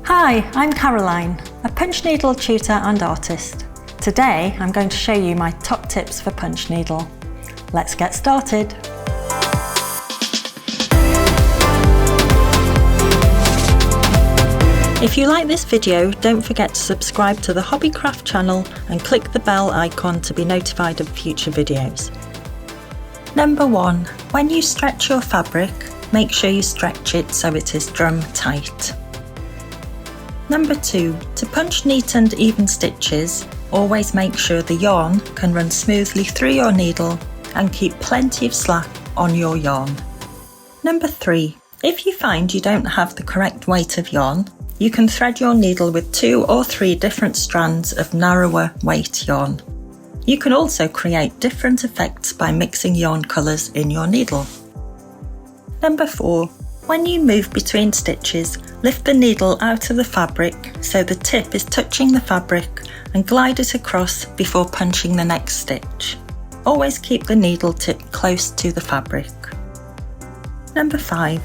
Hi, I'm Caroline, a punch needle tutor and artist. Today I'm going to show you my top tips for punch needle. Let's get started. If you like this video, don't forget to subscribe to the Hobbycraft channel and click the bell icon to be notified of future videos. Number 1. When you stretch your fabric, make sure you stretch it so it is drum tight. Number 2. To punch neat and even stitches, always make sure the yarn can run smoothly through your needle and keep plenty of slack on your yarn. Number 3. If you find you don't have the correct weight of yarn, you can thread your needle with 2 or 3 different strands of narrower weight yarn. You can also create different effects by mixing yarn colours in your needle. Number 4. When you move between stitches, lift the needle out of the fabric so the tip is touching the fabric and glide it across before punching the next stitch. Always keep the needle tip close to the fabric. Number 5.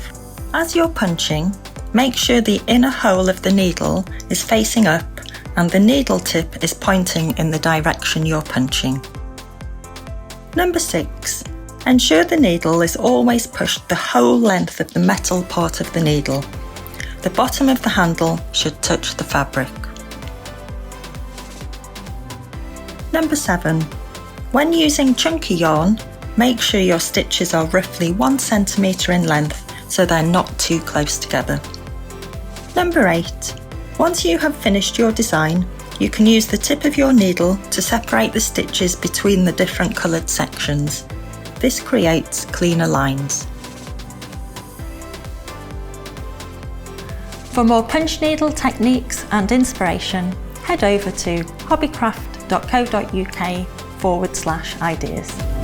As you're punching, make sure the inner hole of the needle is facing up and the needle tip is pointing in the direction you're punching. Number 6. Ensure the needle is always pushed the whole length of the metal part of the needle. The bottom of the handle should touch the fabric. Number 7. When using chunky yarn, make sure your stitches are roughly 1 centimetre in length so they're not too close together. Number 8. Once you have finished your design, you can use the tip of your needle to separate the stitches between the different coloured sections. This creates cleaner lines. For more punch needle techniques and inspiration, head over to hobbycraft.co.uk/ideas.